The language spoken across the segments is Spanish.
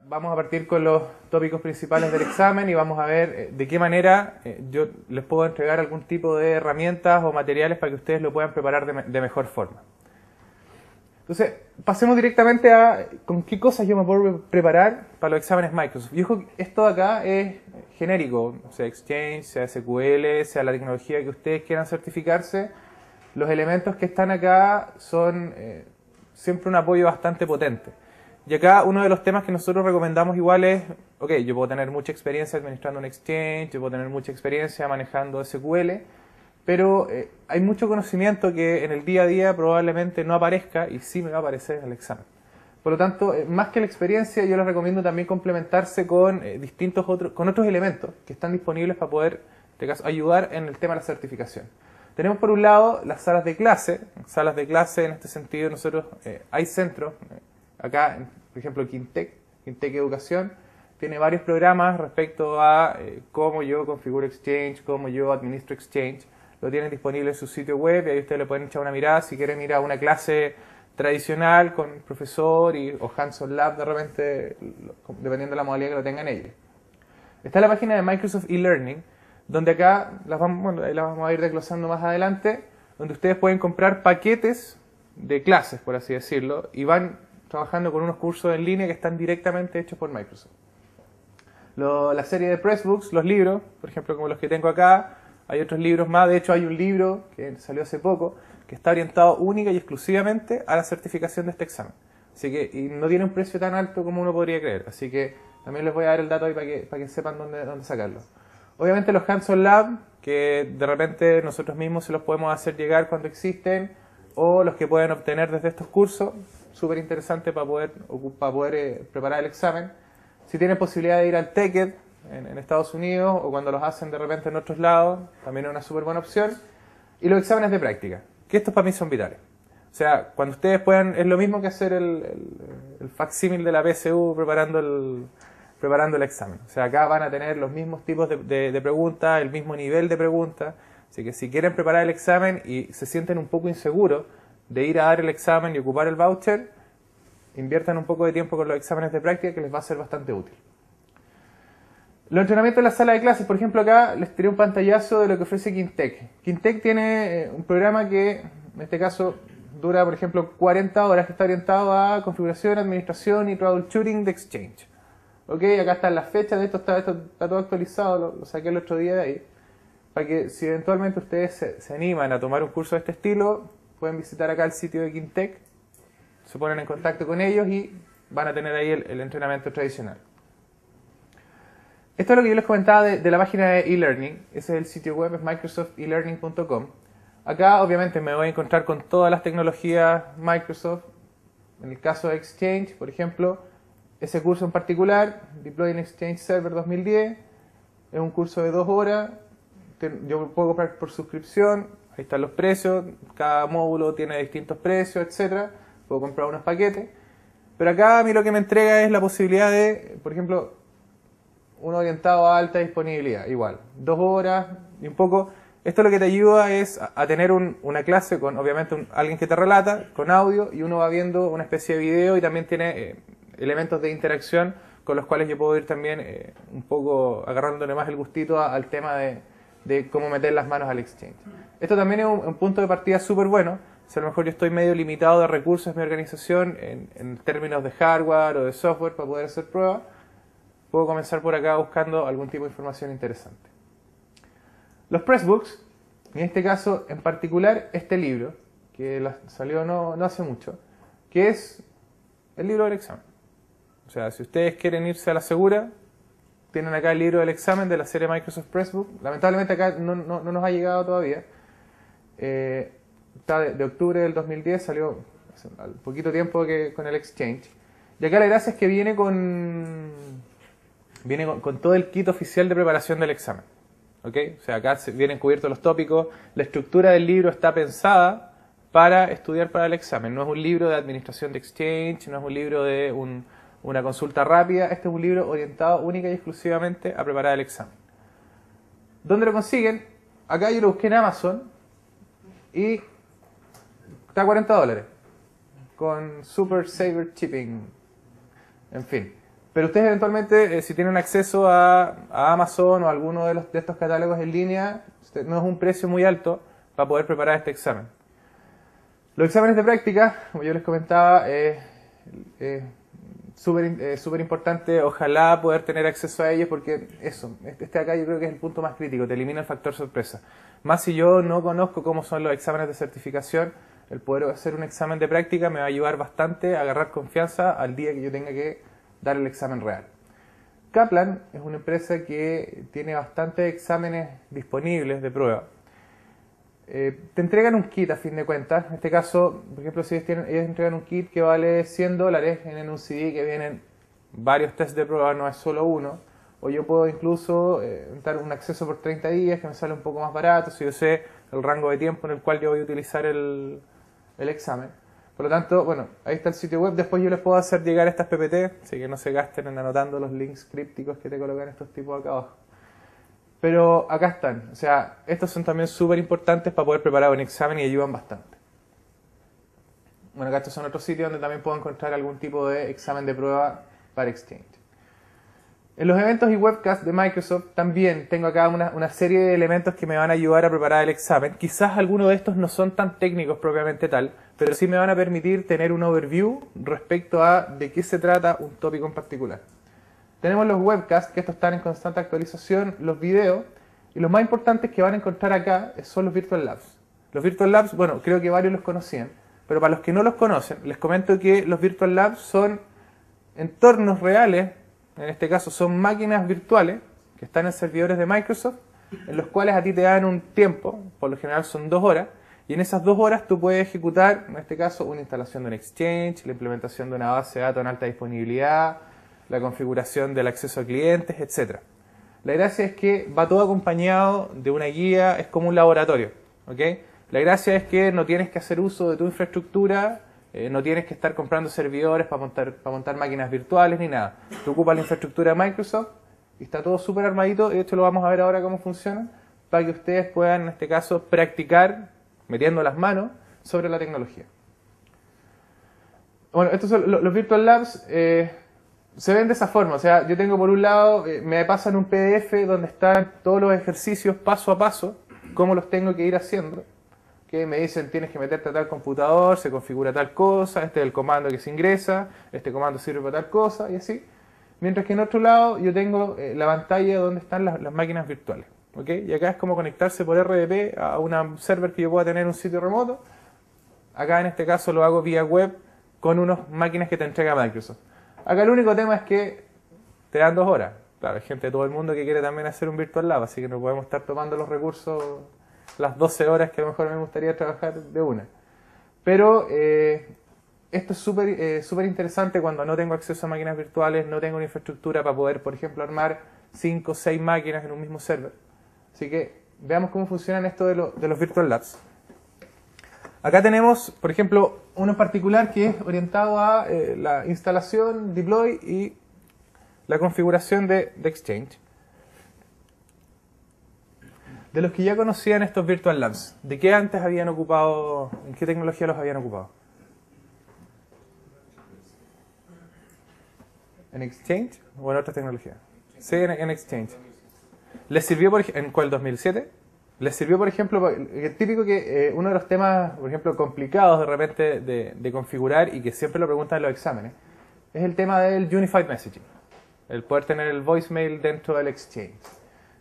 Vamos a partir con los tópicos principales del examen y vamos a ver de qué manera yo les puedo entregar algún tipo de herramientas o materiales para que ustedes lo puedan preparar de mejor forma. Entonces, pasemos directamente a con qué cosas yo me puedo preparar para los exámenes Microsoft. Y ojo, esto de acá es genérico, sea Exchange, sea SQL, sea la tecnología que ustedes quieran certificarse. Los elementos que están acá son siempre un apoyo bastante potente. Y acá uno de los temas que nosotros recomendamos igual es, ok, yo puedo tener mucha experiencia administrando un Exchange, yo puedo tener mucha experiencia manejando SQL, pero hay mucho conocimiento que en el día a día probablemente no aparezca y sí me va a aparecer en el examen. Por lo tanto, más que la experiencia, yo les recomiendo también complementarse con con otros elementos que están disponibles para poder, en este caso, ayudar en el tema de la certificación. Tenemos por un lado las salas de clase. Salas de clase, en este sentido, nosotros hay centros. Acá, por ejemplo, Quintec Educación, tiene varios programas respecto a cómo yo configuro Exchange, cómo yo administro Exchange. Lo tienen disponible en su sitio web y ahí ustedes le pueden echar una mirada si quieren ir a una clase tradicional con profesor o hands-on lab de repente, dependiendo de la modalidad que lo tengan ellos. Está la página de Microsoft eLearning, donde acá ahí las vamos a ir desglosando más adelante, donde ustedes pueden comprar paquetes de clases, por así decirlo, y van trabajando con unos cursos en línea que están directamente hechos por Microsoft. La serie de Pressbooks, los libros, por ejemplo, como los que tengo acá, hay otros libros más. De hecho, hay un libro que salió hace poco que está orientado única y exclusivamente a la certificación de este examen. Así que y no tiene un precio tan alto como uno podría creer. Así que también les voy a dar el dato ahí para que sepan dónde sacarlo. Obviamente los Hands-on Lab, que de repente nosotros mismos se los podemos hacer llegar cuando existen, o los que pueden obtener desde estos cursos, súper interesante para poder preparar el examen. Si tienen posibilidad de ir al TECED en Estados Unidos o cuando los hacen de repente en otros lados, también es una súper buena opción. Y los exámenes de práctica, que estos para mí son vitales. O sea, cuando ustedes puedan, es lo mismo que hacer el facsímil de la PSU preparando el examen. O sea, acá van a tener los mismos tipos de preguntas, el mismo nivel de preguntas. Así que si quieren preparar el examen y se sienten un poco inseguros de ir a dar el examen y ocupar el voucher, inviertan un poco de tiempo con los exámenes de práctica que les va a ser bastante útil. Los entrenamientos en la sala de clases, por ejemplo, acá les tiré un pantallazo de lo que ofrece Quintec. Quintec tiene un programa que, en este caso, dura, por ejemplo, 40 horas, que está orientado a configuración, administración y troubleshooting de Exchange. Ok, acá están las fechas de esto está todo actualizado, lo saqué el otro día de ahí. Para que si eventualmente ustedes se animan a tomar un curso de este estilo, pueden visitar acá el sitio de Quintec, se ponen en contacto con ellos y van a tener ahí el entrenamiento tradicional. Esto es lo que yo les comentaba de la página de eLearning. Ese es el sitio web, es microsoftelearning.com. Acá obviamente me voy a encontrar con todas las tecnologías Microsoft. En el caso de Exchange, por ejemplo, ese curso en particular, Deploying Exchange Server 2010, es un curso de 2 horas. Yo puedo comprar por suscripción, ahí están los precios, cada módulo tiene distintos precios, etc. Puedo comprar unos paquetes. Pero acá a mí lo que me entrega es la posibilidad de, por ejemplo, uno orientado a alta disponibilidad, igual, 2 horas y un poco. Esto lo que te ayuda es a tener una clase con, obviamente, alguien que te relata, con audio, y uno va viendo una especie de video y también tiene elementos de interacción con los cuales yo puedo ir también un poco agarrándole más el gustito al tema de cómo meter las manos al Exchange. Esto también es un punto de partida súper bueno. Si a lo mejor yo estoy medio limitado de recursos en mi organización en términos de hardware o de software para poder hacer pruebas, puedo comenzar por acá buscando algún tipo de información interesante. Los Pressbooks, en este caso en particular este libro, que salió no hace mucho, que es el libro del examen. O sea, si ustedes quieren irse a la segura, tienen acá el libro del examen de la serie Microsoft Pressbook. Lamentablemente acá no nos ha llegado todavía. Está de octubre del 2010, salió hace poquito tiempo con el Exchange. Y acá la gracia es que viene con todo el kit oficial de preparación del examen. ¿Okay? O sea, acá vienen cubiertos los tópicos. La estructura del libro está pensada para estudiar para el examen. No es un libro de administración de Exchange, no es un libro de una consulta rápida. Este es un libro orientado única y exclusivamente a preparar el examen. ¿Dónde lo consiguen? Acá yo lo busqué en Amazon y está a $40 con Super Saver Shipping. En fin. Pero ustedes eventualmente, si tienen acceso a Amazon o a alguno de estos catálogos en línea, no es un precio muy alto para poder preparar este examen. Los exámenes de práctica, como yo les comentaba, súper importante, ojalá poder tener acceso a ellos, porque eso, este acá yo creo que es el punto más crítico, te elimina el factor sorpresa. Más si yo no conozco cómo son los exámenes de certificación, el poder hacer un examen de práctica me va a ayudar bastante a agarrar confianza al día que yo tenga que dar el examen real. Kaplan es una empresa que tiene bastantes exámenes disponibles de prueba. Te entregan un kit a fin de cuentas. En este caso, por ejemplo, si ellos entregan un kit que vale $100, vienen un CD que vienen varios tests de prueba, no es solo uno. O yo puedo incluso dar un acceso por 30 días que me sale un poco más barato si yo sé el rango de tiempo en el cual yo voy a utilizar el examen. Por lo tanto, bueno, ahí está el sitio web. Después yo les puedo hacer llegar estas PPT, así que no se gasten en anotando los links crípticos que te colocan estos tipos acá abajo. Pero acá están, o sea, estos son también súper importantes para poder preparar un examen y ayudan bastante. Bueno, acá estos son otros sitios donde también puedo encontrar algún tipo de examen de prueba para Exchange. En los eventos y webcasts de Microsoft también tengo acá una serie de elementos que me van a ayudar a preparar el examen. Quizás algunos de estos no son tan técnicos propiamente tal, pero sí me van a permitir tener un overview respecto a de qué se trata un tópico en particular. Tenemos los webcasts, que estos están en constante actualización, los videos, y los más importantes que van a encontrar acá son los Virtual Labs. Los Virtual Labs, bueno, creo que varios los conocían, pero para los que no los conocen, les comento que los Virtual Labs son entornos reales, en este caso son máquinas virtuales, que están en servidores de Microsoft, en los cuales a ti te dan un tiempo, por lo general son 2 horas, y en esas 2 horas tú puedes ejecutar, en este caso, una instalación de un Exchange, la implementación de una base de datos en alta disponibilidad, la configuración del acceso a clientes, etc. La gracia es que va todo acompañado de una guía, es como un laboratorio, ¿ok? La gracia es que no tienes que hacer uso de tu infraestructura, no tienes que estar comprando servidores para montar máquinas virtuales ni nada. Tú ocupas la infraestructura de Microsoft y está todo súper armadito, y de hecho lo vamos a ver ahora cómo funciona, para que ustedes puedan, en este caso, practicar metiendo las manos sobre la tecnología. Bueno, estos son los Virtual Labs. Se ven de esa forma, o sea, yo tengo por un lado, me pasan un PDF donde están todos los ejercicios paso a paso, cómo los tengo que ir haciendo, que me dicen tienes que meterte a tal computador, se configura tal cosa, este es el comando que se ingresa, este comando sirve para tal cosa, y así. Mientras que en otro lado yo tengo la pantalla donde están las máquinas virtuales, ¿ok? Y acá es como conectarse por RDP a un server que yo pueda tener en un sitio remoto. Acá en este caso lo hago vía web con unas máquinas que te entrega Microsoft. Acá el único tema es que te dan 2 horas. Claro, hay gente de todo el mundo que quiere también hacer un Virtual Lab, así que no podemos estar tomando los recursos las 12 horas que a lo mejor me gustaría trabajar de una. Pero esto es súper interesante cuando no tengo acceso a máquinas virtuales, no tengo una infraestructura para poder, por ejemplo, armar 5 o 6 máquinas en un mismo server. Así que veamos cómo funcionan esto de los Virtual Labs. Acá tenemos, por ejemplo, uno en particular que es orientado a la instalación, deploy y la configuración de Exchange. De los que ya conocían estos Virtual Labs, ¿de qué antes habían ocupado, en qué tecnología los habían ocupado? ¿En Exchange o en otra tecnología? Sí, en Exchange. ¿Les sirvió en cuál, 2007? Les sirvió, por ejemplo, el típico que uno de los temas, por ejemplo, complicados de repente de configurar y que siempre lo preguntan en los exámenes, es el tema del Unified Messaging, el poder tener el voicemail dentro del Exchange.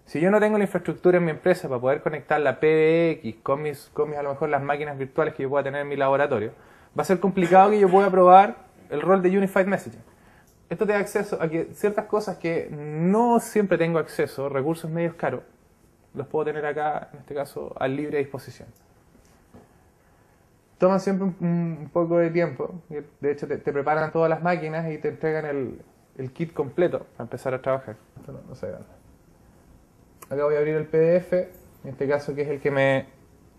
Si yo no tengo la infraestructura en mi empresa para poder conectar la PBX con mis a lo mejor las máquinas virtuales que yo pueda tener en mi laboratorio, va a ser complicado que yo pueda probar el rol de Unified Messaging. Esto te da acceso a que ciertas cosas que no siempre tengo acceso, recursos medios caros, los puedo tener acá, en este caso, a libre disposición. Toman siempre un poco de tiempo. De hecho, te preparan todas las máquinas y te entregan el kit completo para empezar a trabajar. Esto no se gana. Acá voy a abrir el PDF, en este caso que es el que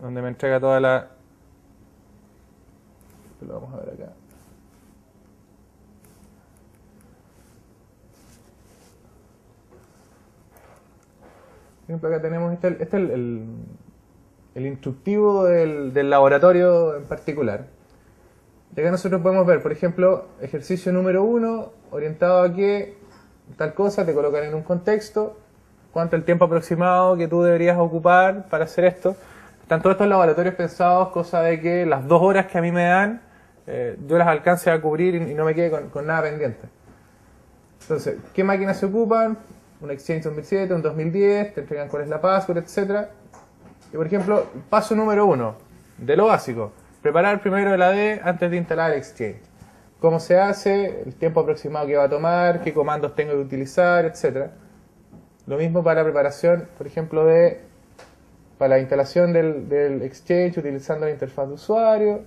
donde me entrega toda la... Lo vamos a ver acá. Por ejemplo, acá tenemos este es el instructivo del laboratorio en particular. Y acá nosotros podemos ver, por ejemplo, ejercicio número 1, orientado a que tal cosa, te colocan en un contexto, cuánto el tiempo aproximado que tú deberías ocupar para hacer esto. Están todos estos laboratorios pensados, cosa de que las 2 horas que a mí me dan, yo las alcance a cubrir y no me quede con nada pendiente. Entonces, ¿qué máquinas se ocupan? Un Exchange 2007, un 2010, te entregan cuál es la password, etc. Y por ejemplo, paso número 1, de lo básico, preparar primero el AD antes de instalar el Exchange. ¿Cómo se hace? El tiempo aproximado que va a tomar, qué comandos tengo que utilizar, etc. Lo mismo para la preparación, por ejemplo, para la instalación del Exchange utilizando la interfaz de usuario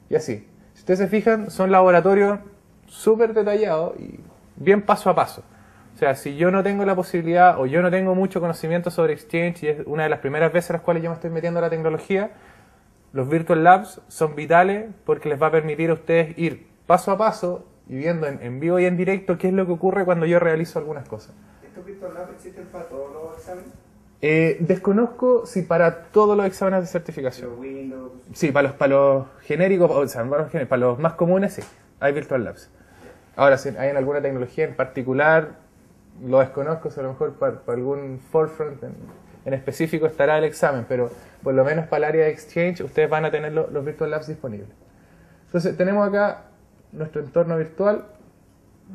y así. Si ustedes se fijan, son laboratorios súper detallados y bien paso a paso. O sea, si yo no tengo la posibilidad o yo no tengo mucho conocimiento sobre Exchange y es una de las primeras veces en las cuales yo me estoy metiendo a la tecnología, los Virtual Labs son vitales porque les va a permitir a ustedes ir paso a paso y viendo en vivo y en directo qué es lo que ocurre cuando yo realizo algunas cosas. ¿Estos Virtual Labs existen para todos los exámenes? Desconozco si para todos los exámenes de certificación. Windows. Sí, para los genéricos, o sea, para los más comunes, sí, hay Virtual Labs. Ahora, si hay en alguna tecnología en particular, lo desconozco, si a lo mejor para algún forefront en específico estará el examen, pero por lo menos para el área de Exchange ustedes van a tener los Virtual Labs disponibles. Entonces tenemos acá nuestro entorno virtual.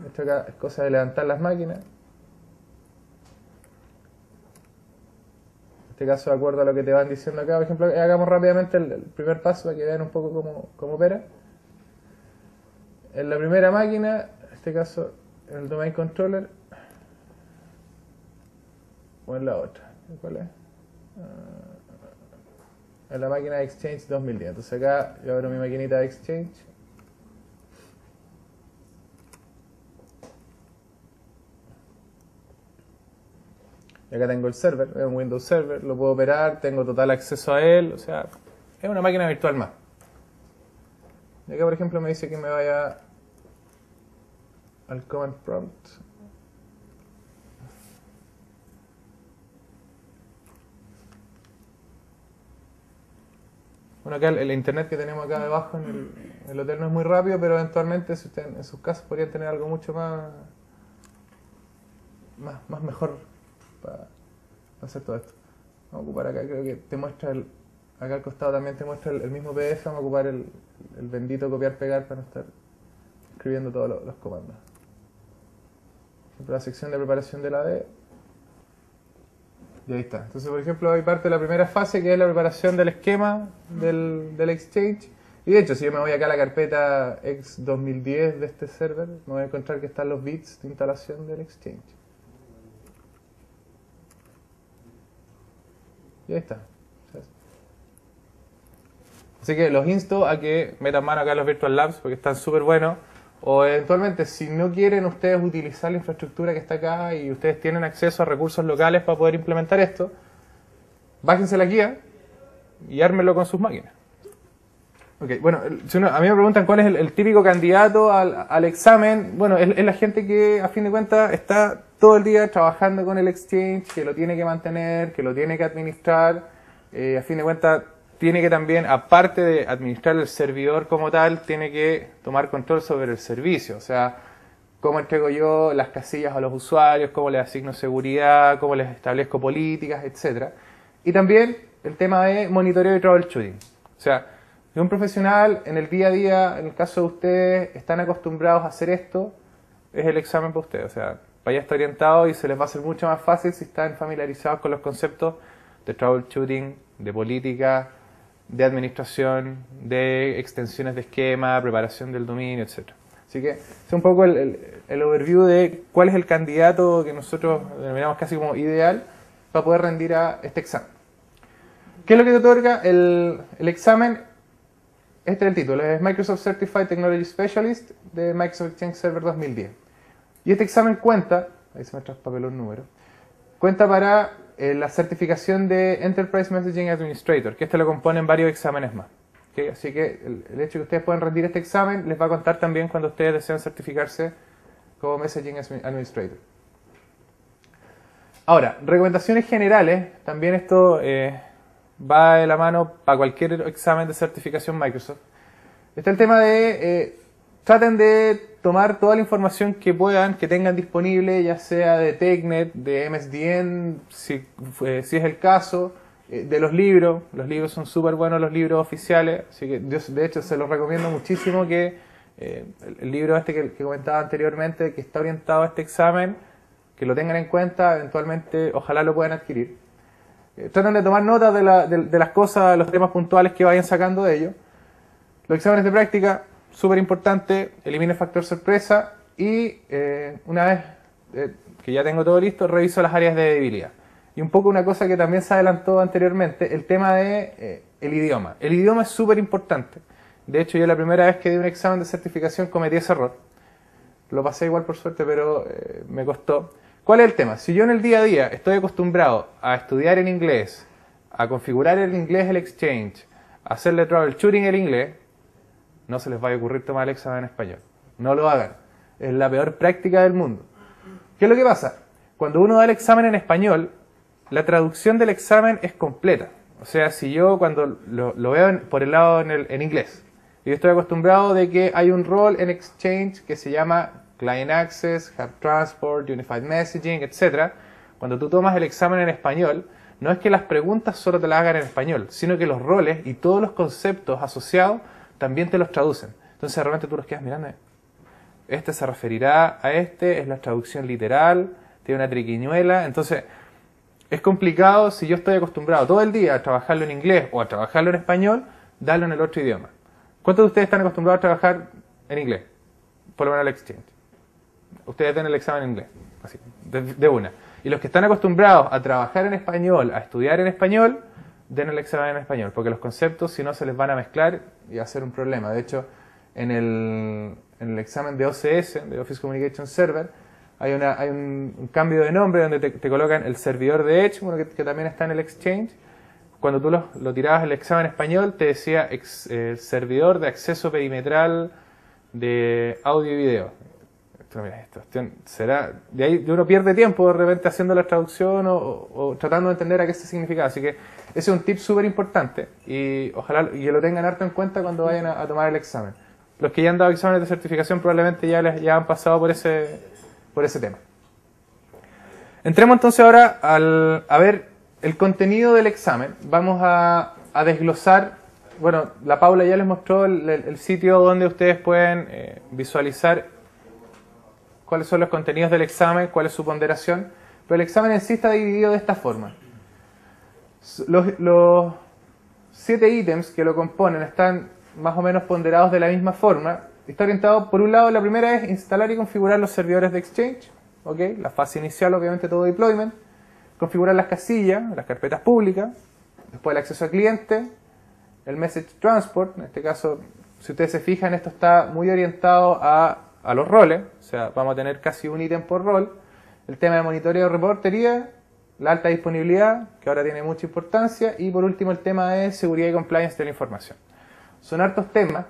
Esto acá es cosa de levantar las máquinas. En este caso, de acuerdo a lo que te van diciendo acá, por ejemplo, hagamos rápidamente el primer paso para que vean un poco cómo opera. En la primera máquina, en este caso en el Domain Controller, o en la otra, ¿cuál es? En la máquina de Exchange 2010. Entonces acá yo abro mi maquinita de Exchange. Y acá tengo el server, es un Windows Server, lo puedo operar, tengo total acceso a él, o sea, es una máquina virtual más. Y acá por ejemplo me dice que me vaya al Command Prompt. Bueno, acá el internet que tenemos acá debajo en el hotel no es muy rápido, pero eventualmente si ustedes en sus casas podrían tener algo mucho más mejor para hacer todo esto. Vamos a ocupar acá, creo que te muestra acá al costado también te muestra el mismo PDF, vamos a ocupar el bendito copiar-pegar para no estar escribiendo todos los comandos. Por ejemplo, la sección de preparación de la AD. Y ahí está. Entonces, por ejemplo, hay parte de la primera fase que es la preparación del esquema del Exchange. Y de hecho, si yo me voy acá a la carpeta X 2010 de este server, me voy a encontrar que están los bits de instalación del Exchange. Y ahí está. Así que los insto a que metan mano acá en los Virtual Labs porque están súper buenos. O eventualmente, si no quieren ustedes utilizar la infraestructura que está acá y ustedes tienen acceso a recursos locales para poder implementar esto, bájense la guía y ármenlo con sus máquinas. Okay, bueno, a mí me preguntan cuál es el típico candidato al examen. Bueno, es la gente que a fin de cuentas está todo el día trabajando con el Exchange, que lo tiene que mantener, que lo tiene que administrar. A fin de cuentas tiene que también, aparte de administrar el servidor como tal, tiene que tomar control sobre el servicio. O sea, cómo entrego yo las casillas a los usuarios, cómo les asigno seguridad, cómo les establezco políticas, etc. Y también el tema de monitoreo y troubleshooting. O sea, si un profesional en el día a día, en el caso de ustedes, están acostumbrados a hacer esto, es el examen para ustedes. O sea, vaya a estar orientado y se les va a hacer mucho más fácil si están familiarizados con los conceptos de troubleshooting, de política, de administración, de extensiones de esquema, preparación del dominio, etc. Así que es un poco el overview de cuál es el candidato que nosotros denominamos casi como ideal para poder rendir a este examen. ¿Qué es lo que te otorga el examen? Este es el título, es Microsoft Certified Technology Specialist de Microsoft Exchange Server 2010. Y este examen cuenta, ahí se me traspapeló un número, cuenta para la certificación de Enterprise Messaging Administrator, que este lo componen varios exámenes más. ¿Okay? Así que el hecho de que ustedes puedan rendir este examen les va a contar también cuando ustedes desean certificarse como Messaging Administrator. Ahora, recomendaciones generales, también esto va de la mano para cualquier examen de certificación Microsoft. Está el tema de traten de tomar toda la información que puedan, que tengan disponible, ya sea de TechNet, de MSDN, si es el caso, de los libros. Los libros son súper buenos, los libros oficiales, así que yo de hecho se los recomiendo muchísimo que el libro este que comentaba anteriormente, que está orientado a este examen, que lo tengan en cuenta, eventualmente ojalá lo puedan adquirir. Traten de tomar notas de las cosas, los temas puntuales que vayan sacando de ellos. Los exámenes de práctica, súper importante, elimine el factor sorpresa y una vez que ya tengo todo listo, reviso las áreas de debilidad. Y un poco una cosa que también se adelantó anteriormente, el tema de el idioma. El idioma es súper importante. De hecho, yo la primera vez que di un examen de certificación cometí ese error. Lo pasé igual por suerte, pero me costó. ¿Cuál es el tema? Si yo en el día a día estoy acostumbrado a estudiar en inglés, a configurar en inglés el Exchange, a hacerle troubleshooting en inglés, no se les vaya a ocurrir tomar el examen en español. No lo hagan. Es la peor práctica del mundo. ¿Qué es lo que pasa? Cuando uno da el examen en español, la traducción del examen es completa. O sea, si yo cuando lo veo por el lado en inglés, y yo estoy acostumbrado de que hay un rol en Exchange que se llama Client Access, Hub Transport, Unified Messaging, etc. Cuando tú tomas el examen en español, no es que las preguntas solo te las hagan en español, sino que los roles y todos los conceptos asociados también te los traducen. Entonces realmente tú los quedas mirando. Este se referirá a este, es la traducción literal, tiene una triquiñuela. Entonces es complicado si yo estoy acostumbrado todo el día a trabajarlo en inglés o a trabajarlo en español, darlo en el otro idioma. ¿Cuántos de ustedes están acostumbrados a trabajar en inglés? Por lo menos el Exchange. Ustedes den el examen en inglés, así, de una. Y los que están acostumbrados a trabajar en español, a estudiar en español, den el examen en español, porque los conceptos, si no, se les van a mezclar y va a ser un problema. De hecho, en el examen de OCS, de Office Communication Server, hay un cambio de nombre donde te colocan el servidor de Edge, bueno, que también está en el Exchange. Cuando tú lo tirabas el examen en español, te decía servidor de acceso perimetral de audio y video. Esta cuestión será, de ahí uno pierde tiempo de repente haciendo la traducción o tratando de entender a qué se significa. Así que ese es un tip súper importante y ojalá que lo tengan harto en cuenta cuando vayan a tomar el examen. Los que ya han dado exámenes de certificación probablemente ya han pasado por ese tema. Entremos entonces ahora a ver el contenido del examen. Vamos a desglosar. Bueno, la Paula ya les mostró el sitio donde ustedes pueden visualizar cuáles son los contenidos del examen, cuál es su ponderación, pero el examen en sí está dividido de esta forma. Los 7 ítems que lo componen están más o menos ponderados de la misma forma. Está orientado, por un lado, la primera es instalar y configurar los servidores de Exchange, ¿okay? La fase inicial, obviamente, todo deployment, configurar las casillas, las carpetas públicas, después el acceso al cliente, el message transport, en este caso, si ustedes se fijan, esto está muy orientado a los roles, o sea, vamos a tener casi un ítem por rol. El tema de monitoreo y reportería, la alta disponibilidad, que ahora tiene mucha importancia, y por último el tema de seguridad y compliance de la información. Son hartos temas,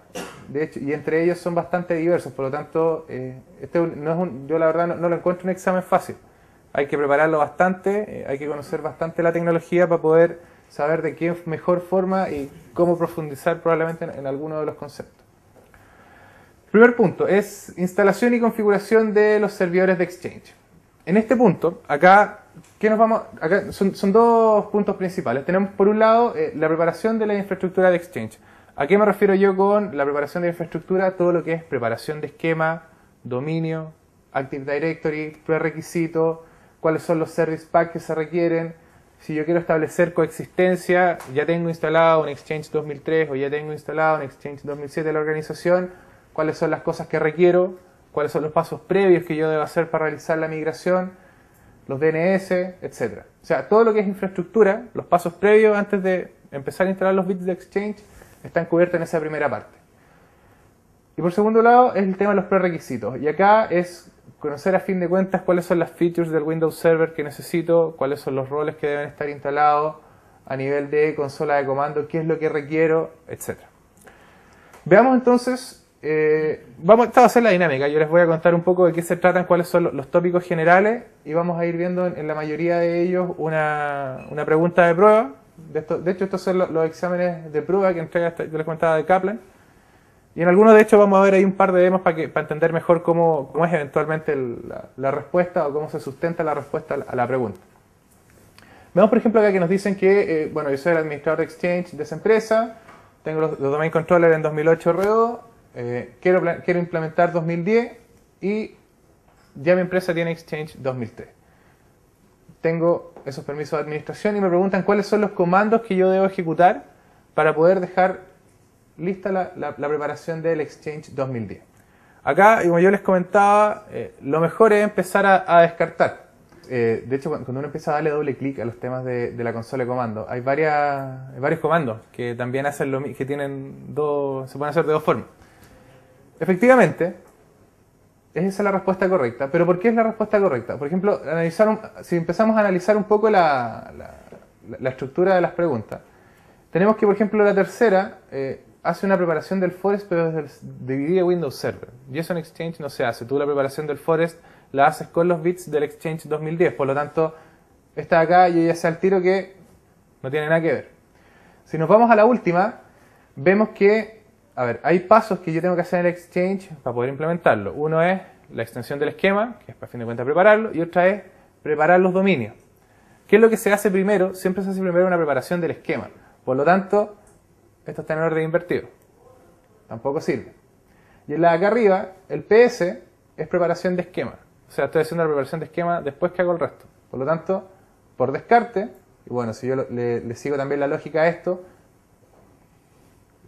de hecho, y entre ellos son bastante diversos, por lo tanto, yo la verdad no lo encuentro un examen fácil. Hay que prepararlo bastante, hay que conocer bastante la tecnología para poder saber de qué mejor forma y cómo profundizar probablemente en alguno de los conceptos. Primer punto es instalación y configuración de los servidores de Exchange. En este punto, acá son dos puntos principales. Tenemos por un lado la preparación de la infraestructura de Exchange. ¿A qué me refiero yo con la preparación de la infraestructura? Todo lo que es preparación de esquema, dominio, Active Directory, prerequisito, cuáles son los service packs que se requieren. Si yo quiero establecer coexistencia, ya tengo instalado un Exchange 2003 o ya tengo instalado un Exchange 2007 de la organización, cuáles son las cosas que requiero, cuáles son los pasos previos que yo debo hacer para realizar la migración, los DNS, etc. O sea, todo lo que es infraestructura, los pasos previos antes de empezar a instalar los bits de Exchange, están cubiertos en esa primera parte. Y por segundo lado es el tema de los prerequisitos. Y acá es conocer a fin de cuentas cuáles son las features del Windows Server que necesito, cuáles son los roles que deben estar instalados a nivel de consola de comando, qué es lo que requiero, etc. Veamos entonces, esta va a ser la dinámica. Yo les voy a contar un poco de qué se tratan, cuáles son los tópicos generales y vamos a ir viendo en la mayoría de ellos una pregunta de prueba. De hecho, estos son los exámenes de prueba que entrega, yo les contaba, de Kaplan. Y en algunos, de hecho, vamos a ver ahí un par de demos para entender mejor cómo es eventualmente la respuesta o cómo se sustenta la respuesta a la pregunta. Vemos, por ejemplo, acá que nos dicen que, bueno, yo soy el administrador de Exchange de esa empresa, tengo los domain controller en 2008 RO, quiero implementar 2010 y ya mi empresa tiene Exchange 2003. Tengo esos permisos de administración y me preguntan cuáles son los comandos que yo debo ejecutar para poder dejar lista la preparación del Exchange 2010. Acá, como yo les comentaba, lo mejor es empezar a descartar. De hecho, cuando uno empieza a darle doble clic a los temas de la consola de comandos, hay varios comandos que también hacen que tienen se pueden hacer de dos formas. Efectivamente, esa es la respuesta correcta. ¿Pero por qué es la respuesta correcta? Por ejemplo, si empezamos a analizar un poco la estructura de las preguntas, tenemos que, por ejemplo, la tercera hace una preparación del forest, pero desde dividida Windows Server. Y eso en Exchange no se hace. Tú la preparación del forest la haces con los bits del Exchange 2010. Por lo tanto, esta de acá yo ya sé al tiro que no tiene nada que ver. Si nos vamos a la última, vemos que, a ver, hay pasos que yo tengo que hacer en el Exchange para poder implementarlo. Uno es la extensión del esquema, que es para fin de cuentas prepararlo, y otra es preparar los dominios. ¿Qué es lo que se hace primero? Siempre se hace primero una preparación del esquema. Por lo tanto, esto está en orden invertido. Tampoco sirve. Y en la de acá arriba, el PS es preparación de esquema. O sea, estoy haciendo la preparación de esquema después que hago el resto. Por lo tanto, por descarte, y bueno, si yo le sigo también la lógica a esto,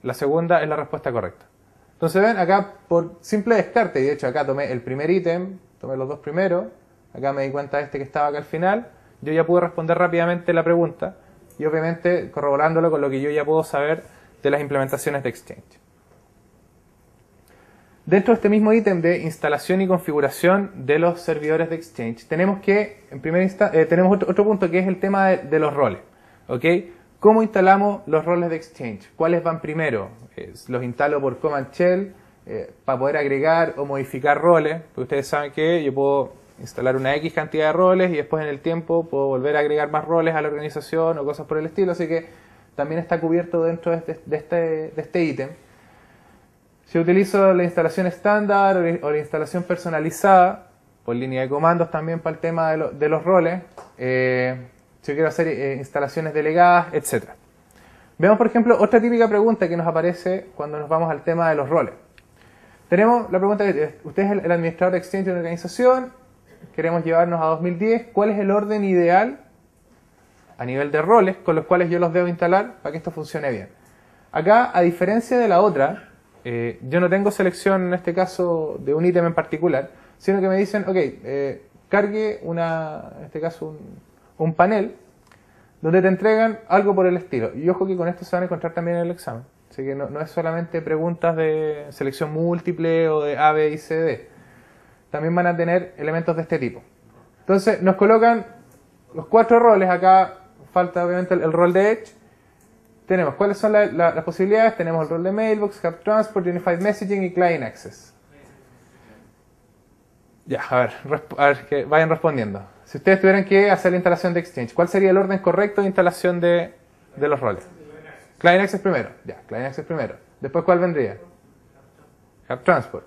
la segunda es la respuesta correcta. Entonces ven, acá por simple descarte, y de hecho acá tomé el primer ítem, tomé los dos primeros, acá me di cuenta de este que estaba acá al final, yo ya pude responder rápidamente la pregunta, y obviamente corroborándolo con lo que yo ya puedo saber de las implementaciones de Exchange. Dentro de este mismo ítem de instalación y configuración de los servidores de Exchange, tenemos que, en primera instancia, tenemos otro punto que es el tema de los roles. ¿Ok? ¿Cómo instalamos los roles de Exchange? ¿Cuáles van primero? Los instalo por Command Shell para poder agregar o modificar roles. Porque ustedes saben que yo puedo instalar una X cantidad de roles y después en el tiempo puedo volver a agregar más roles a la organización o cosas por el estilo. Así que también está cubierto dentro de este ítem. Si utilizo la instalación estándar o la instalación personalizada, por línea de comandos también para el tema de los roles, si yo quiero hacer instalaciones delegadas, etc. Veamos, por ejemplo, otra típica pregunta que nos aparece cuando nos vamos al tema de los roles. Tenemos la pregunta que usted es el administrador de Exchange de una organización, queremos llevarnos a 2010, ¿cuál es el orden ideal a nivel de roles con los cuales yo los debo instalar para que esto funcione bien? Acá, a diferencia de la otra, yo no tengo selección en este caso de un ítem en particular, sino que me dicen, ok, cargue en este caso un panel donde te entregan algo por el estilo. Y ojo que con esto se van a encontrar también en el examen. Así que no es solamente preguntas de selección múltiple o de A, B y C, D. También van a tener elementos de este tipo. Entonces nos colocan los 4 roles. Acá falta obviamente el rol de Edge. Tenemos, ¿cuáles son las posibilidades? Tenemos el rol de Mailbox, Hub Transport, Unified Messaging y Client Access. Ya, a ver que vayan respondiendo. Si ustedes tuvieran que hacer la instalación de Exchange, ¿cuál sería el orden correcto de instalación de los roles? Client Access primero. Ya, Client Access primero. Después, ¿cuál vendría? Hub Transport.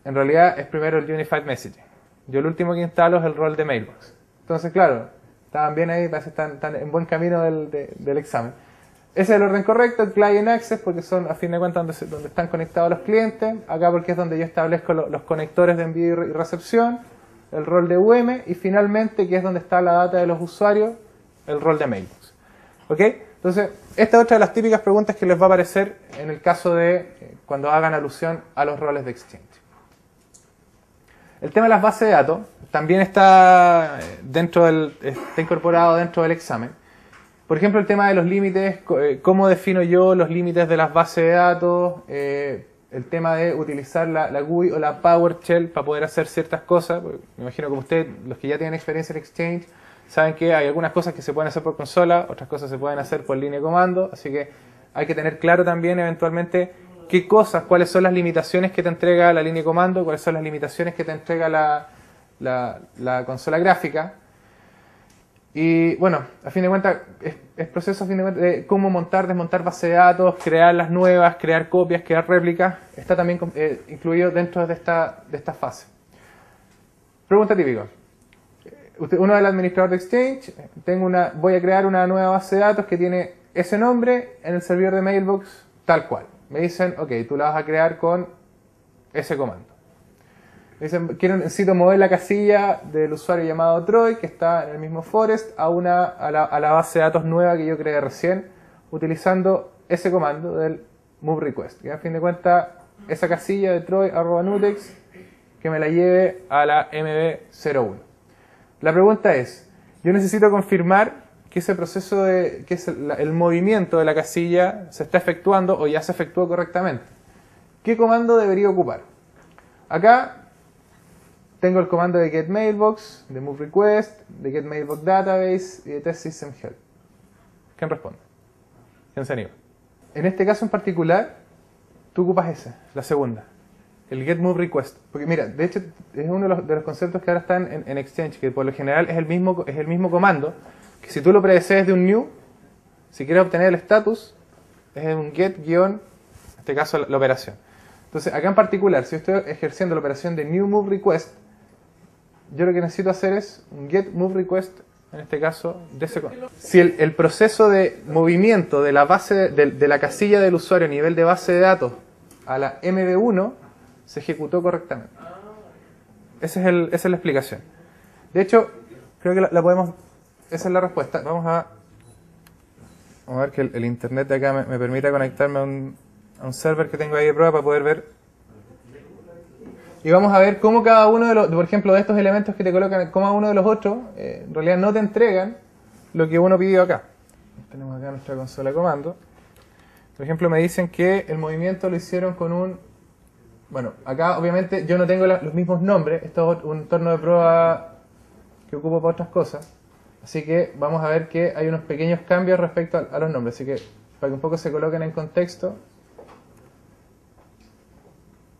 En realidad es primero el Unified Messaging. Yo el último que instalo es el rol de Mailbox. Entonces, claro, estaban bien ahí, parece que están en buen camino del examen. Ese es el orden correcto, el Client Access, porque son a fin de cuentas donde están conectados los clientes. Acá porque es donde yo establezco los conectores de envío y recepción, el rol de UM, y finalmente, que es donde está la data de los usuarios, el rol de Mailbox. ¿Ok? Entonces, esta es otra de las típicas preguntas que les va a aparecer en el caso de cuando hagan alusión a los roles de Exchange. El tema de las bases de datos también está incorporado dentro del examen. Por ejemplo, el tema de los límites, cómo defino yo los límites de las bases de datos, el tema de utilizar la GUI o la PowerShell para poder hacer ciertas cosas. Me imagino que ustedes, los que ya tienen experiencia en Exchange, saben que hay algunas cosas que se pueden hacer por consola, otras cosas se pueden hacer por línea de comando, así que hay que tener claro también eventualmente cuáles son las limitaciones que te entrega la línea de comando, cuáles son las limitaciones que te entrega la consola gráfica. Y bueno, a fin de cuentas, es proceso a fin de cuentas de cómo montar, desmontar bases de datos, crear las nuevas, crear copias, crear réplicas, está también incluido dentro de esta fase. Pregunta típica. Uno es el administrador de Exchange, voy a crear una nueva base de datos que tiene ese nombre en el servidor de Mailbox tal cual. Me dicen, ok, tú la vas a crear con ese comando. Me dicen, necesito mover la casilla del usuario llamado Troy, que está en el mismo forest, a la base de datos nueva que yo creé recién, utilizando ese comando del move request. Y a fin de cuentas, esa casilla de Troy@nutex, que me la lleve a la MB01. La pregunta es, yo necesito confirmar que ese proceso que es el movimiento de la casilla se está efectuando o ya se efectuó correctamente. ¿Qué comando debería ocupar? Acá tengo el comando de getMailbox, de moveRequest, de getMailboxDatabase y de testSystemHelp. ¿Quién responde? ¿Quién se anima? En este caso en particular, tú ocupas ese, la segunda, el getMoveRequest. Porque mira, de hecho es uno de los conceptos que ahora están en Exchange, que por lo general es el mismo comando, que si tú lo precedes de un new, si quieres obtener el status, es un get en este caso la operación. Entonces acá en particular, si yo estoy ejerciendo la operación de new move request, yo lo que necesito hacer es un get move request, en este caso, de ese comando. Si el proceso de movimiento de la base de la casilla del usuario a nivel de base de datos a la MB1 se ejecutó correctamente. Esa es la explicación. De hecho, creo que la podemos... Esa es la respuesta. Vamos a ver que el internet de acá me permita conectarme a un server que tengo ahí de prueba para poder ver. Y vamos a ver cómo cada uno de los, por ejemplo, de estos elementos que te colocan, cómo uno de los otros, en realidad no te entregan lo que uno pidió acá. Tenemos acá nuestra consola de comando. Por ejemplo, me dicen que el movimiento lo hicieron con un... Bueno, acá obviamente yo no tengo los mismos nombres. Esto es un entorno de prueba que ocupo para otras cosas. Así que vamos a ver que hay unos pequeños cambios respecto a los nombres. Así que para que un poco se coloquen en contexto,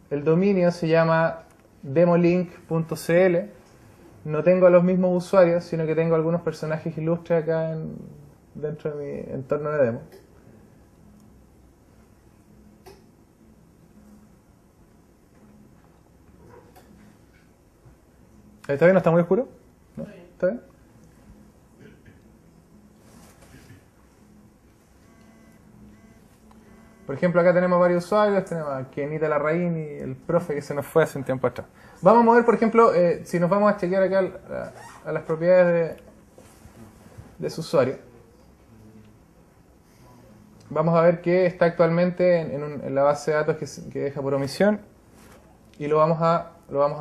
el dominio se llama demolink.cl. No tengo a los mismos usuarios, sino que tengo algunos personajes ilustres acá dentro de mi entorno de demo. ¿Está bien? ¿No está muy oscuro? ¿No? ¿Está bien? Por ejemplo, acá tenemos varios usuarios, tenemos a Kenita Larraín y el profe que se nos fue hace un tiempo atrás. Vamos a mover, por ejemplo, si nos vamos a chequear acá a las propiedades de su usuario. Vamos a ver que está actualmente en la base de datos que deja por omisión y lo vamos a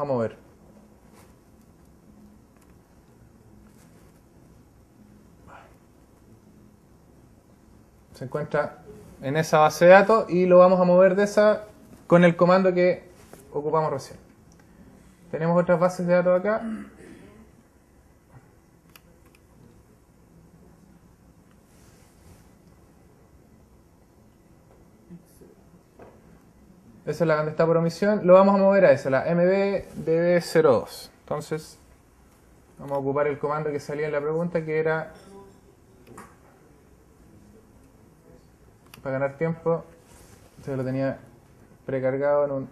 mover. Se encuentra en esa base de datos y lo vamos a mover de esa con el comando que ocupamos recién. Tenemos otras bases de datos acá. Esa es la que está por omisión. Lo vamos a mover a esa, la mdb-db02. Entonces, vamos a ocupar el comando que salía en la pregunta, que era... Para ganar tiempo, lo tenía precargado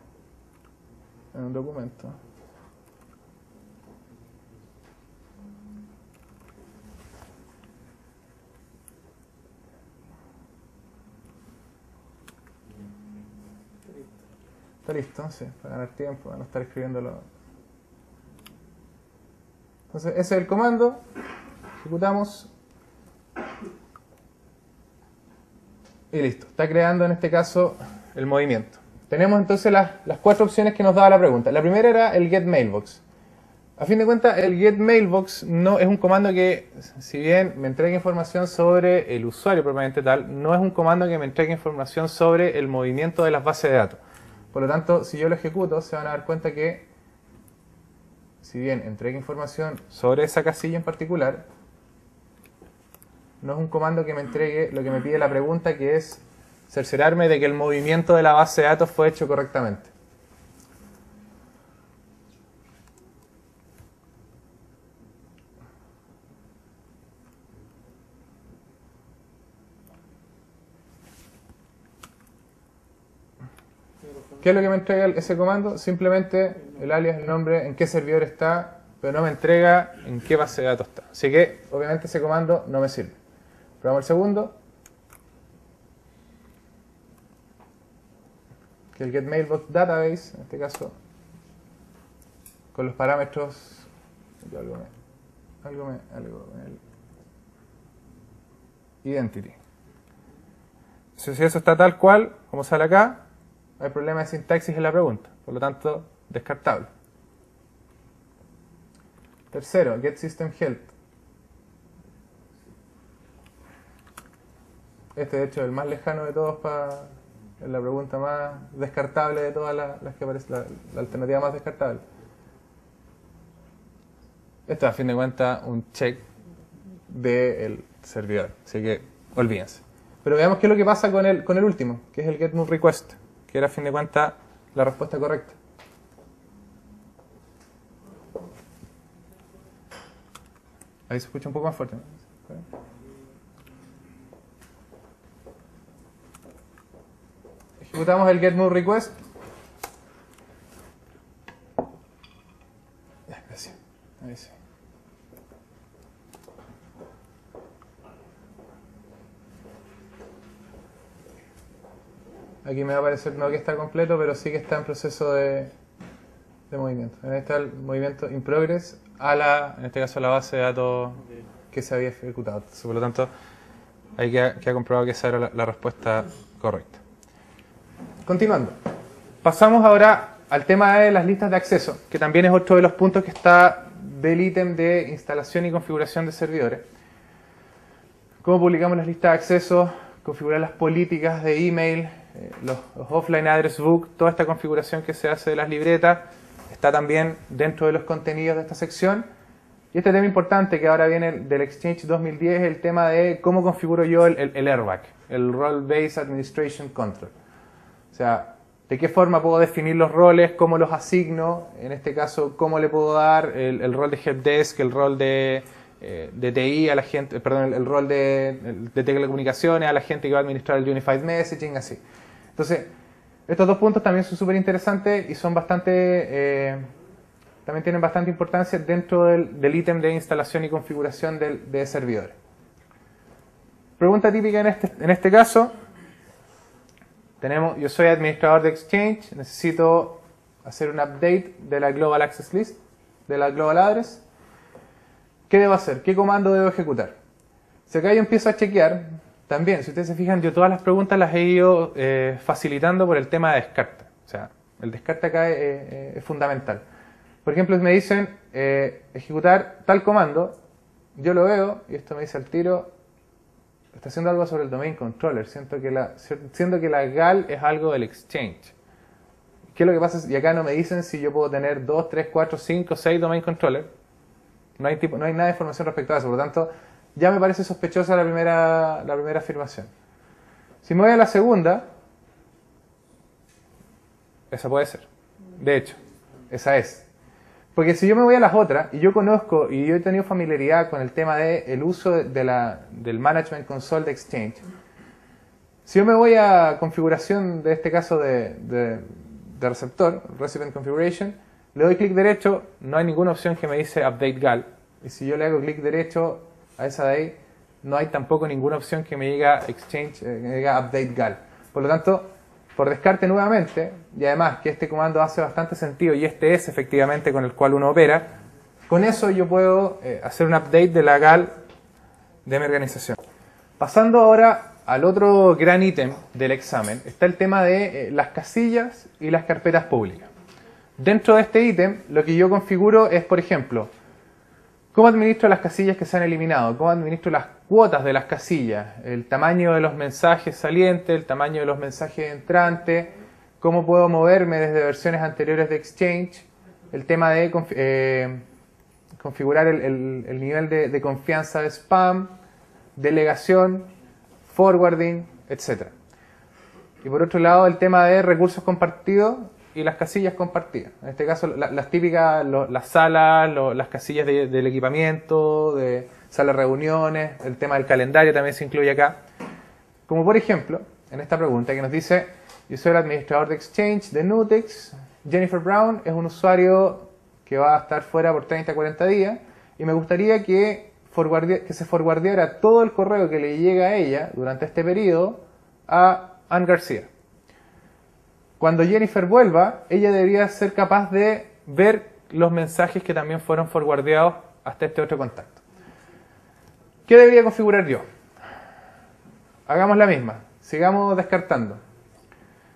en un documento. Está listo, sí, para ganar tiempo, para no estar escribiéndolo. Entonces, ese es el comando. Ejecutamos. Y listo, está creando en este caso el movimiento. Tenemos entonces las 4 opciones que nos daba la pregunta. La primera era el getMailbox. A fin de cuentas, el getMailbox no es un comando que, si bien me entrega información sobre el usuario propiamente tal, no es un comando que me entregue información sobre el movimiento de las bases de datos. Por lo tanto, si yo lo ejecuto, se van a dar cuenta que, si bien entrega información sobre esa casilla en particular, no es un comando que me entregue lo que me pide la pregunta, que es cerciorarme de que el movimiento de la base de datos fue hecho correctamente. ¿Qué es lo que me entrega ese comando? Simplemente el alias, el nombre, en qué servidor está, pero no me entrega en qué base de datos está. Así que, obviamente, ese comando no me sirve. Probamos el segundo, que es el getMailbox_database, en este caso, con los parámetros, algo con el identity. Si eso está tal cual, como sale acá, hay problema de sintaxis en la pregunta, por lo tanto, descartable. Tercero, getSystemHealth. Este, de hecho, es el más lejano de todos es la pregunta más descartable de todas las que aparece, la alternativa más descartable. Esto es, a fin de cuentas, un check del servidor, así que olvídense. Pero veamos qué es lo que pasa con el último, que es el getMoveRequest, que era, a fin de cuentas, la respuesta correcta. Ahí se escucha un poco más fuerte, ¿no? Ejecutamos el getMoveRequest. Gracias. Ahí sí. Aquí me va a aparecer no que está completo, pero sí que está en proceso de movimiento. Ahí está el movimiento in progress en este caso, a la base de datos que se había ejecutado. Entonces, por lo tanto, ahí queda comprobado que esa era la respuesta correcta. Continuando. Pasamos ahora al tema de las listas de acceso, que también es otro de los puntos que está del ítem de instalación y configuración de servidores. ¿Cómo publicamos las listas de acceso? Configurar las políticas de email, los offline address book, toda esta configuración que se hace de las libretas está también dentro de los contenidos de esta sección. Y este tema importante que ahora viene del Exchange 2010 es el tema de cómo configuro yo el RBAC, el Role Based Administration Control. O sea, de qué forma puedo definir los roles, cómo los asigno, en este caso, cómo le puedo dar el rol de helpdesk, el rol de TI a la gente, perdón, el rol de telecomunicaciones a la gente que va a administrar el Unified Messaging, así. Entonces, estos dos puntos también son súper interesantes y son bastante, también tienen bastante importancia dentro del ítem de instalación y configuración de servidores. Pregunta típica en este caso. Yo soy administrador de Exchange, necesito hacer un update de la Global Access List, de la Global Address. ¿Qué debo hacer? ¿Qué comando debo ejecutar? Si acá yo empiezo a chequear, también, si ustedes se fijan, yo todas las preguntas las he ido facilitando por el tema de descarte. O sea, el descarte acá es fundamental. Por ejemplo, si me dicen ejecutar tal comando, yo lo veo y esto me dice al tiro, está haciendo algo sobre el domain controller, siendo que la GAL es algo del Exchange. ¿Qué es lo que pasa? Y acá no me dicen si yo puedo tener 2, 3, 4, 5, 6 domain controller. No hay nada de información respecto a eso, por lo tanto, ya me parece sospechosa la primera afirmación. Si me voy a la segunda, esa puede ser. De hecho, esa es. Porque si yo me voy a las otras, y yo conozco y yo he tenido familiaridad con el tema del uso del Management Console de Exchange, si yo me voy a configuración de este caso de receptor, Recipient Configuration, le doy clic derecho, no hay ninguna opción que me dice Update GAL. Y si yo le hago clic derecho a esa de ahí, no hay tampoco ninguna opción que me diga Exchange, que me diga Update GAL. Por lo tanto, por descarte nuevamente, y además que este comando hace bastante sentido y este es efectivamente con el cual uno opera, con eso yo puedo hacer un update de la GAL de mi organización. Pasando ahora al otro gran ítem del examen, está el tema de las casillas y las carpetas públicas. Dentro de este ítem, lo que yo configuro es, por ejemplo, cómo administro las casillas que se han eliminado, cómo administro las cuotas de las casillas, el tamaño de los mensajes salientes, el tamaño de los mensajes entrantes, cómo puedo moverme desde versiones anteriores de Exchange, el tema de configurar el nivel de confianza de spam, delegación, forwarding, etc. Y por otro lado, el tema de recursos compartidos y las casillas compartidas. En este caso, las típicas, las salas, las casillas del equipamiento, de salas de reuniones, el tema del calendario también se incluye acá. Como por ejemplo, en esta pregunta que nos dice, Yo soy el administrador de Exchange de Nutex. Jennifer Brown es un usuario que va a estar fuera por 30 a 40 días y me gustaría que se forwardeara todo el correo que le llega a ella durante este periodo a Ann García. Cuando Jennifer vuelva, ella debería ser capaz de ver los mensajes que también fueron forwardeados hasta este otro contacto. ¿Qué debería configurar yo? Hagamos la misma, sigamos descartando.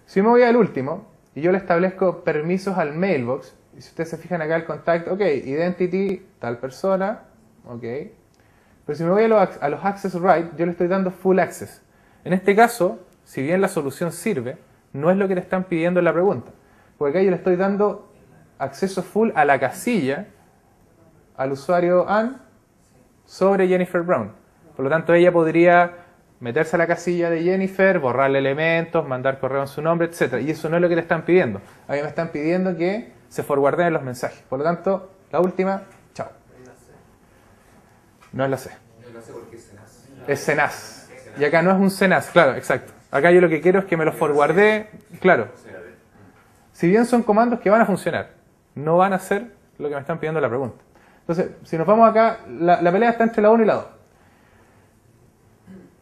Si me voy al último y yo le establezco permisos al mailbox, y si ustedes se fijan acá el contacto, ok, identity, tal persona, ok. Pero si me voy a los access rights, yo le estoy dando full access. En este caso, si bien la solución sirve, no es lo que le están pidiendo en la pregunta. Porque acá yo le estoy dando acceso full a la casilla al usuario Ann sobre Jennifer Brown. Por lo tanto, ella podría meterse a la casilla de Jennifer, borrarle elementos, mandar correo en su nombre, etc. Y eso no es lo que le están pidiendo. A mí me están pidiendo que se forwardeen los mensajes. Por lo tanto, la última, chao. No es la C. Es CNAS. Y acá no es un CNAS, claro, exacto. Acá yo lo que quiero es que me los forwardee, claro. Si bien son comandos que van a funcionar, no van a hacer lo que me están pidiendo en la pregunta. Entonces, si nos vamos acá, la pelea está entre la 1 y la 2.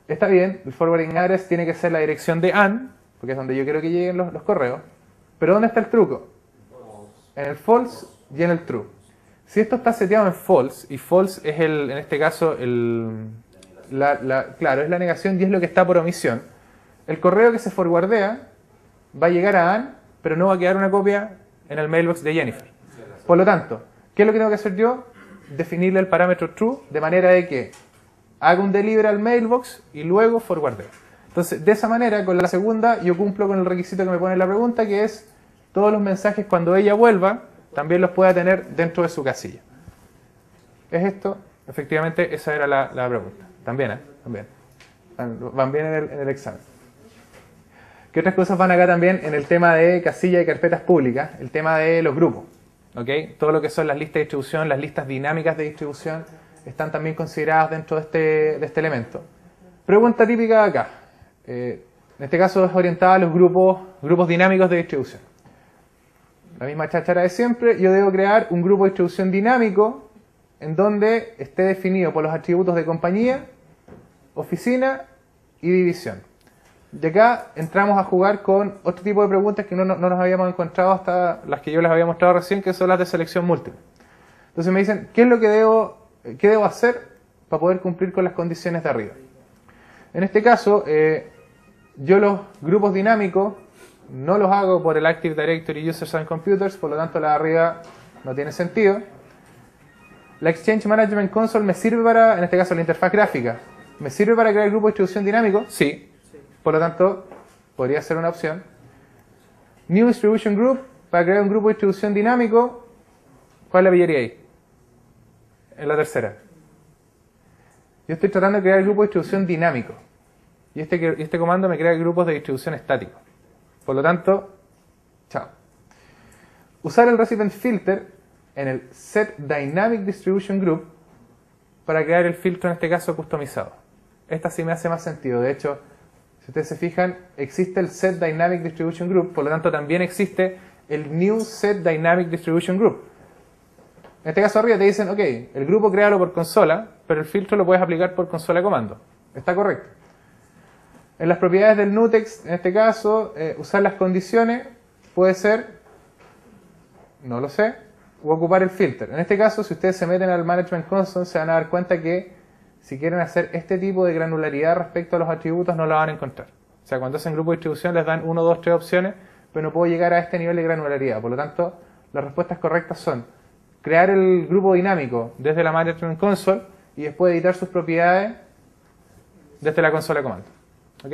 Está bien, el forwarding address tiene que ser la dirección de Ann, porque es donde yo quiero que lleguen los correos. Pero ¿dónde está el truco? En el false y en el true. Si esto está seteado en false, y false es en este caso, claro, es la negación y es lo que está por omisión, el correo que se forwardea va a llegar a Ann, pero no va a quedar una copia en el mailbox de Jennifer. Por lo tanto, ¿qué es lo que tengo que hacer yo? Definirle el parámetro true de manera de que haga un delivery al mailbox y luego forwardeo. Entonces, de esa manera, con la segunda, yo cumplo con el requisito que me pone en la pregunta, que es todos los mensajes cuando ella vuelva, también los pueda tener dentro de su casilla. ¿Es esto? Efectivamente, esa era la pregunta. También, ¿eh? También. Van bien en el examen. ¿Qué otras cosas van acá también en el tema de casilla y carpetas públicas? El tema de los grupos. ¿Ok? Todo lo que son las listas de distribución, las listas dinámicas de distribución, están también consideradas dentro de este elemento. Pregunta típica acá. En este caso es orientada a los grupos dinámicos de distribución. La misma cháchara de siempre. Yo debo crear un grupo de distribución dinámico en donde esté definido por los atributos de compañía, oficina y división. Y acá entramos a jugar con otro tipo de preguntas que no nos habíamos encontrado hasta las que yo les había mostrado recién, que son las de selección múltiple. Entonces me dicen, ¿qué debo hacer para poder cumplir con las condiciones de arriba? En este caso, yo los grupos dinámicos no los hago por el Active Directory Users and Computers, por lo tanto la de arriba no tiene sentido. La Exchange Management Console me sirve para, en este caso la interfaz gráfica, ¿me sirve para crear grupo de distribución dinámico? Sí. Por lo tanto, podría ser una opción. New Distribution Group, para crear un grupo de distribución dinámico, ¿cuál es la pillería ahí? En la tercera. Yo estoy tratando de crear el grupo de distribución dinámico. Y este comando me crea grupos de distribución estático. Por lo tanto, chao. Usar el Recipient Filter en el Set Dynamic Distribution Group para crear el filtro, en este caso, customizado. Esta sí me hace más sentido. De hecho, si ustedes se fijan, existe el Set Dynamic Distribution Group, por lo tanto también existe el New Set Dynamic Distribution Group. En este caso arriba te dicen, ok, el grupo créalo por consola, pero el filtro lo puedes aplicar por consola de comando. Está correcto. En las propiedades del Nutex, en este caso, usar las condiciones puede ser, no lo sé, o ocupar el filter. En este caso, si ustedes se meten al Management Console, se van a dar cuenta que si quieren hacer este tipo de granularidad respecto a los atributos, no la van a encontrar. O sea, cuando hacen grupo de distribución les dan 1, 2, 3 opciones, pero no puedo llegar a este nivel de granularidad. Por lo tanto, las respuestas correctas son crear el grupo dinámico desde la Management Console y después editar sus propiedades desde la consola de comando. ¿Ok?